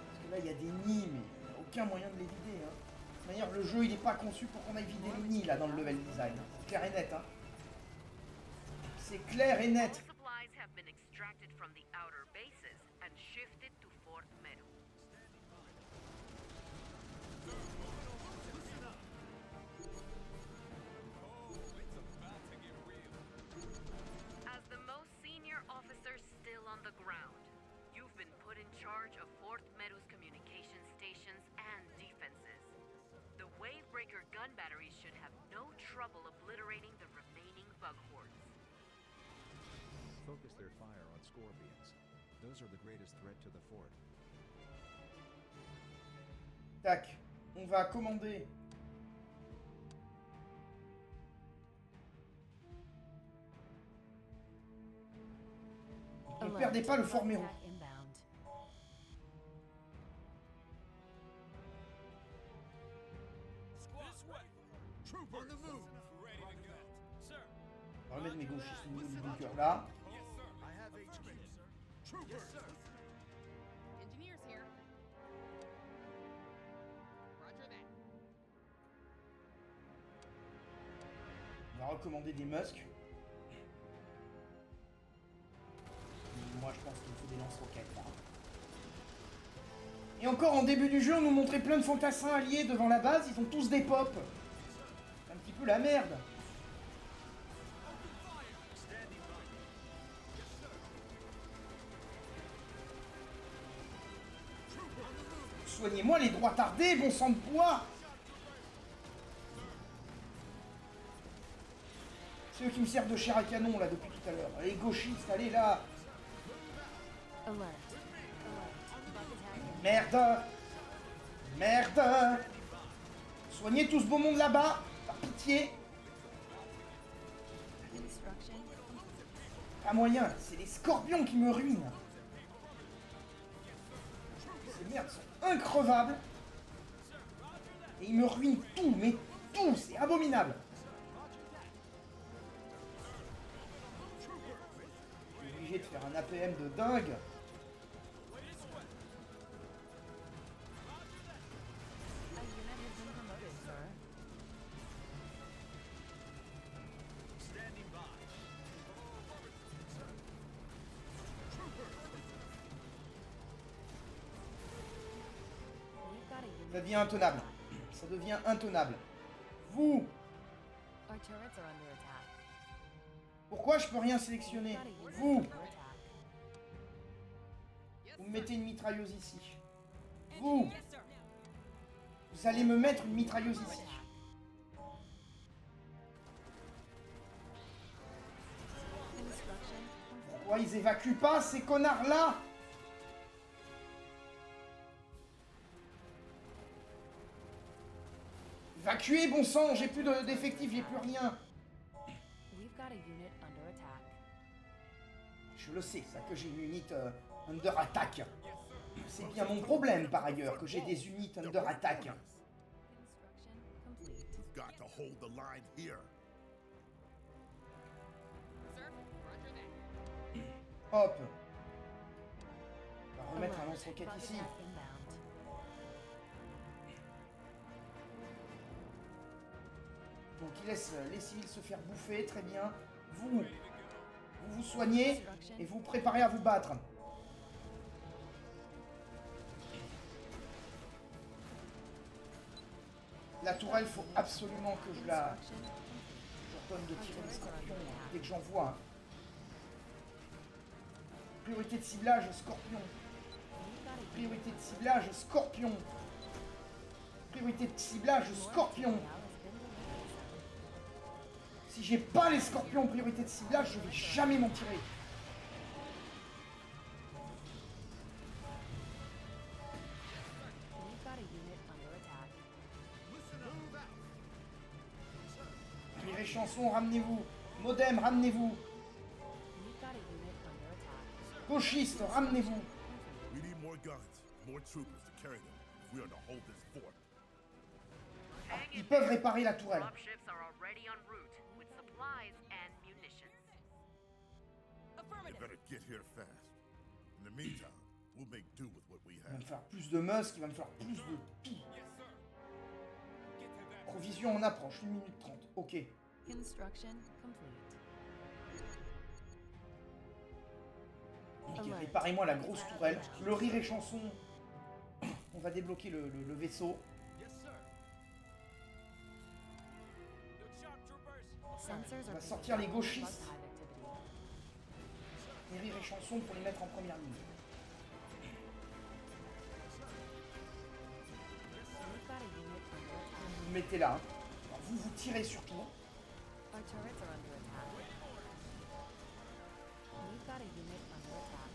[SPEAKER 2] Parce que là il y a des nids, mais il n'y a aucun moyen de les vider. Hein. De toute manière, le jeu il n'est pas conçu pour qu'on aille vider les nids là dans le level design. C'est clair et net. Hein. C'est clair et
[SPEAKER 4] All
[SPEAKER 2] net.
[SPEAKER 4] supplies have been extracted from the outer bases and shifted to Fort Meru. As the most senior officer still on the ground, you've been put in charge of Fort Meru's communication stations and defenses. The Wavebreaker gun batteries should have no trouble obliterating the remaining bug hordes.
[SPEAKER 5] Focus their fire on scorpions. Those are the greatest threat to the fort.
[SPEAKER 2] Tac. On va commander. Ne
[SPEAKER 7] Alert.
[SPEAKER 2] perdez pas le Fort Mérou.
[SPEAKER 7] Attack inbound.
[SPEAKER 5] Troop on the move. Ready to go. Sir.
[SPEAKER 2] On va remettre mes gauchistes au niveau du bunker là.
[SPEAKER 5] I have HP. Troopers.
[SPEAKER 4] Engineers here. Roger that.
[SPEAKER 2] On va recommander des musks. Moi je pense qu'il faut des lance-roquettes là. Et encore en début du jeu on nous montrait plein de fantassins alliés devant la base, ils ont tous des pops. peu la merde. Soignez-moi les droits tardés, bon sang de bois. C'est eux qui me servent de chair à canon là depuis tout à l'heure. Les gauchistes, allez là.
[SPEAKER 7] Alert. Bug attack.
[SPEAKER 2] Merde. Merde. Soignez tout ce beau monde là-bas, par pitié.
[SPEAKER 7] Instruction.
[SPEAKER 2] Pas moyen, c'est les scorpions qui me ruinent. Ces merdes sont increvables. Et ils me ruinent tout, mais tout, c'est abominable. Je suis obligé de faire un APM de dingue.
[SPEAKER 7] A unit has been promoted, sir.
[SPEAKER 5] Standing by.
[SPEAKER 7] We've got a unit.
[SPEAKER 2] Ça devient intenable. Ça devient intenable. Vous,
[SPEAKER 7] Our turrets are under attack.
[SPEAKER 2] pourquoi je peux rien sélectionner?
[SPEAKER 7] We've got a unit
[SPEAKER 2] Vous,
[SPEAKER 7] under attack.
[SPEAKER 2] vous me mettez une mitrailleuse ici. Vous, vous allez me mettre une mitrailleuse ici.
[SPEAKER 7] Instruction.
[SPEAKER 2] Pourquoi ils évacuent pas ces connards-là? Évacuez, bon sang, j'ai plus d'effectifs, j'ai plus rien.
[SPEAKER 7] We've got a unit under attack.
[SPEAKER 2] Je le sais, ça que j'ai une unit under attack. C'est bien mon problème par ailleurs que j'ai des unités under attack.
[SPEAKER 7] Construction complete.
[SPEAKER 6] You've got to hold the line here.
[SPEAKER 2] Hop. On va remettre un
[SPEAKER 7] Alert.
[SPEAKER 2] lance-roquette
[SPEAKER 7] Bug
[SPEAKER 2] ici.
[SPEAKER 7] attack inbound.
[SPEAKER 2] Donc il laisse les civils se faire bouffer, très bien. Vous vous soignez et vous préparez à vous battre. La tourelle, faut absolument que je la...
[SPEAKER 7] Construction.
[SPEAKER 2] Je redonne de tirer les scorpions dès que j'en vois. Hein. Priorité de ciblage, scorpion.
[SPEAKER 7] We've got a
[SPEAKER 2] Priorité de ciblage, scorpion. Priorité de ciblage, scorpion.
[SPEAKER 7] now has been released.
[SPEAKER 2] Si j'ai pas les scorpions en priorité de ciblage, je vais jamais m'en tirer.
[SPEAKER 7] We've got a unit under attack.
[SPEAKER 2] Les chansons, ramenez-vous. Modem, ramenez-vous.
[SPEAKER 7] We've got a unit under attack.
[SPEAKER 2] Gauchistes, ramenez-vous.
[SPEAKER 6] We need more guns, more troopers to carry them if we are to hold this fort.
[SPEAKER 4] Hang
[SPEAKER 2] Ils
[SPEAKER 4] in
[SPEAKER 2] peuvent
[SPEAKER 4] there.
[SPEAKER 2] réparer la tourelle.
[SPEAKER 4] Dropships are already en route with supplies and munitions.
[SPEAKER 6] You better get here fast. In the meantime, we'll make do with what we
[SPEAKER 2] Il va
[SPEAKER 6] have.
[SPEAKER 2] me falloir plus de musk, il va me falloir plus de tout. Provision en approche, 1 minute 30. Ok.
[SPEAKER 7] Construction complete.
[SPEAKER 2] Ok, réparez-moi la grosse tourelle. Le rire et chanson. On va débloquer le vaisseau.
[SPEAKER 7] Sensors
[SPEAKER 2] On va
[SPEAKER 7] are
[SPEAKER 2] sortir les
[SPEAKER 7] picking up
[SPEAKER 2] gauchistes.
[SPEAKER 7] bug hive activity.
[SPEAKER 2] Et rire et chanson pour les mettre en première ligne.
[SPEAKER 7] We've got a unit under attack.
[SPEAKER 2] Vous vous mettez là. Hein. Alors, vous tirez surtout.
[SPEAKER 7] Our turrets are under attack. We've got a unit under attack.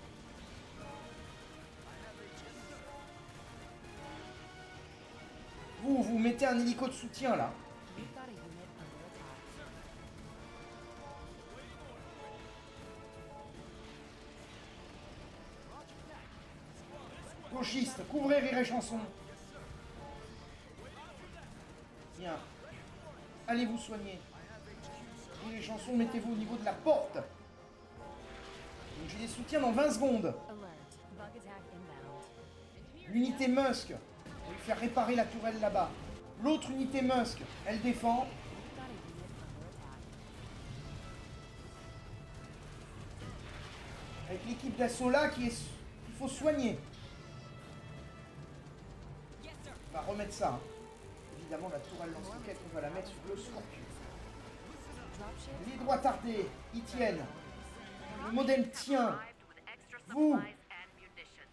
[SPEAKER 2] Vous mettez un hélico de soutien là.
[SPEAKER 7] We've got a unit under attack.
[SPEAKER 2] Gauchiste, couvrez rire et chanson. Bien. Allez vous soigner. Rire et chanson, mettez-vous au niveau de la porte. Donc j'ai des soutiens dans 20 secondes.
[SPEAKER 7] Alert. Bug attack inbound.
[SPEAKER 2] L'unité Musk, on va lui faire réparer la tourelle là-bas. L'autre unité Musk, elle défend.
[SPEAKER 7] We've got a unit under attack.
[SPEAKER 2] Avec l'équipe d'assaut là qu'il faut soigner. On va remettre ça. Hein. Évidemment, la tourelle lance-roquette, on va la mettre sur le Scorpion.
[SPEAKER 7] Dropship.
[SPEAKER 2] Les droits tardés, ils tiennent. Le modem tient.
[SPEAKER 4] Arrived with extra
[SPEAKER 2] Vous.
[SPEAKER 4] supplies and munitions.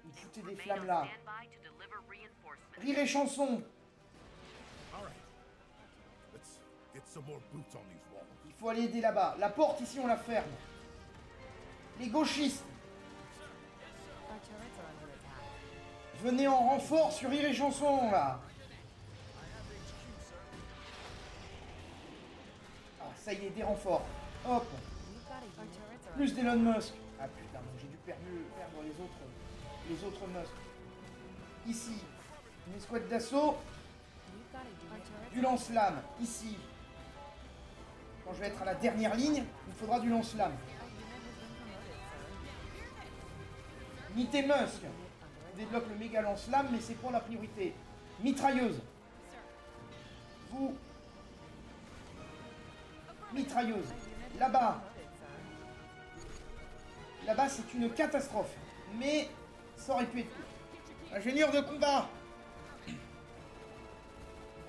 [SPEAKER 2] Vous foutez des
[SPEAKER 4] Remain
[SPEAKER 2] flammes
[SPEAKER 4] on
[SPEAKER 2] là.
[SPEAKER 4] standby to deliver reinforcements.
[SPEAKER 2] Rire et chanson.
[SPEAKER 6] All right. Let's get some more boots on these walls.
[SPEAKER 2] Il faut aller aider là-bas. La porte ici, on la ferme. Les gauchistes,
[SPEAKER 7] Our turrets are under attack.
[SPEAKER 2] venez en renfort sur Rire et chanson là. Ah, ça y est, des renforts. Hop.
[SPEAKER 7] We've got a unit. Our turrets are
[SPEAKER 2] Plus d'Elon Musk. Ah putain, donc j'ai dû perdre les autres Musk. Ici, une escouade d'assaut,
[SPEAKER 7] We've got a unit. Our turrets
[SPEAKER 2] du lance-flamme. Ici, quand je vais être à la dernière ligne, il me faudra du lance-flamme. Unité Musk. Je débloque le méga lance-flamme, mais c'est pour la priorité. Mitrailleuse. Vous. Mitrailleuse. Là-bas. Là-bas, c'est une catastrophe. Mais ça aurait pu être pire. Ingénieur de combat.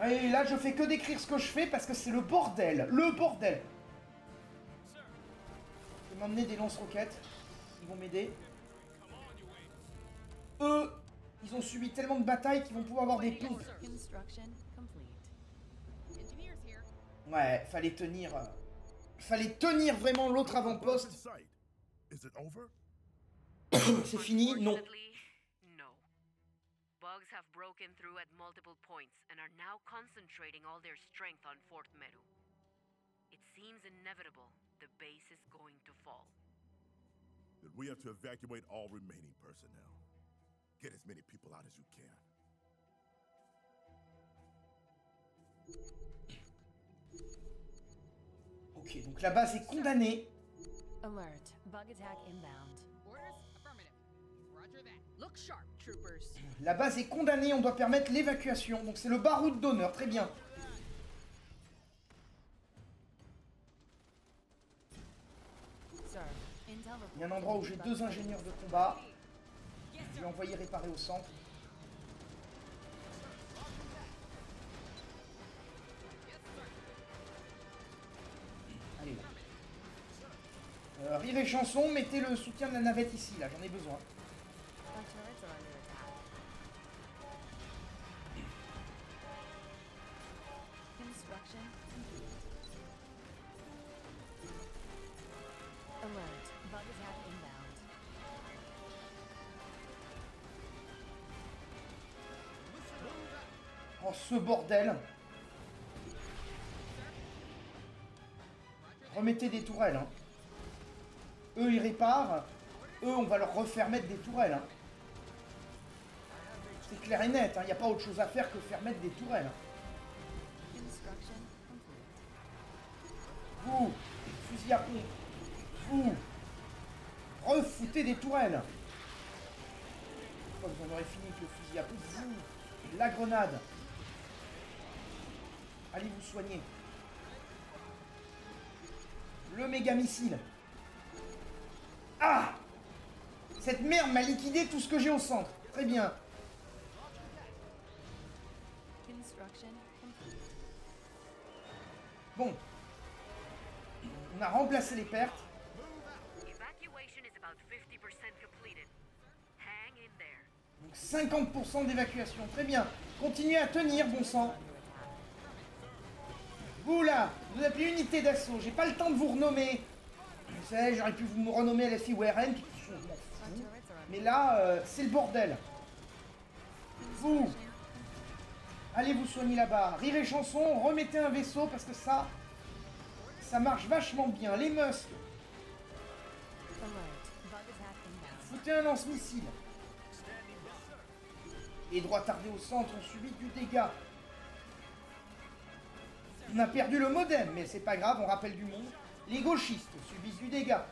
[SPEAKER 2] Et là, je fais que décrire ce que je fais parce que c'est le bordel. Le bordel. Je vais m'emmener des lance-roquettes. Ils vont m'aider. Eux, ils ont subi tellement de batailles qu'ils vont pouvoir avoir des pompes.
[SPEAKER 7] Construction complete.
[SPEAKER 2] Ouais, fallait tenir. Fallait tenir vraiment l'autre
[SPEAKER 6] Bug in
[SPEAKER 2] avant-poste.
[SPEAKER 6] sight. Is it over?
[SPEAKER 2] C'est fini? Non.
[SPEAKER 4] Unfortunately, no. Bugs have broken through at multiple points and are now concentrating all their strength on Fort Meru. It seems inevitable the base is going to fall.
[SPEAKER 6] Then we have to evacuate all remaining personnel. Get as many people out as you can.
[SPEAKER 2] Ok, donc la base est condamnée.
[SPEAKER 7] Alert. Bug attack inbound.
[SPEAKER 9] Orders? Affirmative. Roger that. Look sharp, troopers.
[SPEAKER 2] La base est condamnée, on doit permettre l'évacuation. Donc c'est le baroud d'honneur, très bien.
[SPEAKER 7] Sir, intel
[SPEAKER 2] Il y a un endroit où j'ai 2 ingénieurs de combat. Je vais envoyer réparer au centre. Allez. Rire et chanson, mettez le soutien de la navette ici, là, j'en ai besoin.
[SPEAKER 7] Our turrets are under attack. Construction complete. Alert. Bug attack inbound.
[SPEAKER 2] Oh, ce bordel. Remettez des tourelles, hein. Eux, ils réparent. Eux, on va leur refaire mettre des tourelles, hein. C'est clair et net, hein. Il n'y a pas autre chose à faire que faire mettre des tourelles.
[SPEAKER 7] Construction complete.
[SPEAKER 2] Vous, fusil à pompe. Vous, refoutez des tourelles. Une fois que vous en aurez fini avec le fusil à pompe, vous, la grenade. Allez vous soigner. Le méga missile. Ah! Cette merde m'a liquidé tout ce que j'ai au centre. Très bien.
[SPEAKER 7] Construction complete.
[SPEAKER 2] Bon. On a remplacé les pertes.
[SPEAKER 4] Evacuation is about 50% completed. Hang in there.
[SPEAKER 2] Donc 50% d'évacuation. Très bien. Continuez à tenir, bon sang. Vous là, vous appelez unité d'assaut. J'ai pas le temps de vous renommer. Vous savez, j'aurais pu vous me renommer LFI ou RN. Je m'en fous. Mais là, c'est le bordel. Vous, allez vous soigner là-bas. Rire et chanson, remettez un vaisseau parce que ça marche vachement bien. Les Musk,
[SPEAKER 7] Alert. Bug attack inbound.
[SPEAKER 2] foutez un lance-missile. Les droits tardés au centre ont subi du dégât. On a perdu le modem, mais c'est pas grave, on rappelle du monde. Les gauchistes subissent du dégât.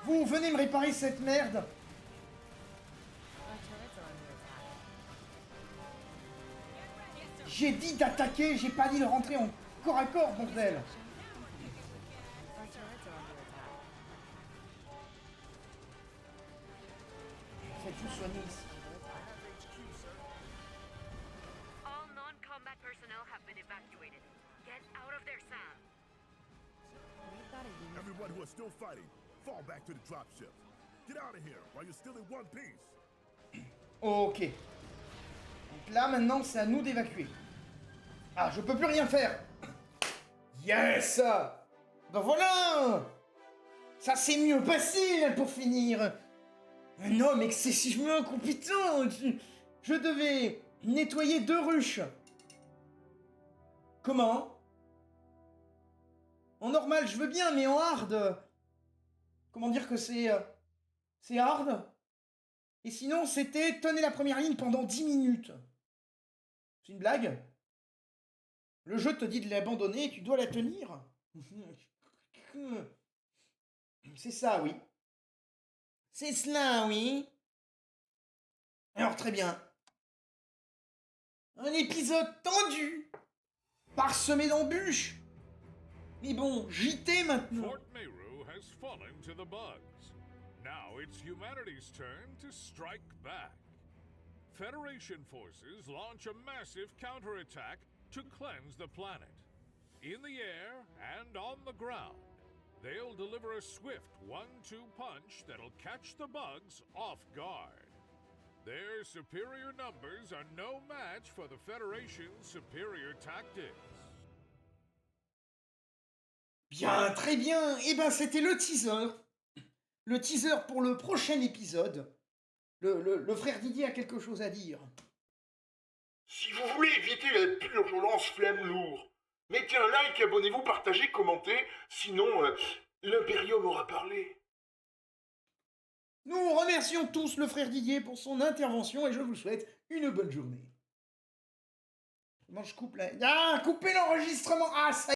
[SPEAKER 2] Vous, venez me réparer cette merde.
[SPEAKER 7] Our turrets are under attack.
[SPEAKER 2] J'ai dit d'attaquer, j'ai pas dit de rentrer en corps à corps, bordel.
[SPEAKER 7] Our turrets are under attack.
[SPEAKER 2] Faites-vous soigner ici.
[SPEAKER 4] All non-combat personnel have been evacuated. Get out of there, Sam.
[SPEAKER 7] We've got a unit.
[SPEAKER 6] Everyone who is still fighting, fall back to the dropships. Get out of here while you're still in one piece.
[SPEAKER 2] Ok. Donc là, maintenant, c'est à nous d'évacuer. Ah, je peux plus rien faire. Yes! Ben voilà! Ça s'est mieux passé, là, pour finir. Un homme excessivement incompétent. Je devais nettoyer 2 ruches. Comment? En normal, je veux bien, mais en hard... Comment dire que c'est hard? Et sinon, c'était tenir la première ligne pendant 10 minutes. C'est une blague? Le jeu te dit de l'abandonner et tu dois la tenir. C'est ça, oui. C'est cela, oui. Alors, très bien. Un épisode tendu, parsemé d'embûches. Mais bon, JT maintenant.
[SPEAKER 8] Fort Meru has fallen to the bugs. Now it's humanity's turn to strike back. Federation forces launch a massive counterattack to cleanse the planet. In the air and on the ground, they'll deliver a swift 1-2 punch that'll catch the bugs off guard. Their superior numbers are no match for the Federation's superior tactics.
[SPEAKER 2] Bien, très bien. Eh ben, c'était le teaser. Le teaser pour le prochain épisode. Le frère Didier a quelque chose à dire.
[SPEAKER 3] Si vous voulez éviter la purulence flamme lourd, mettez un like, abonnez-vous, partagez, commentez, sinon l'Imperium aura parlé.
[SPEAKER 2] Nous remercions tous le frère Didier pour son intervention et je vous souhaite une bonne journée. Comment je coupe là? Ah, couper l'enregistrement. Ah, ça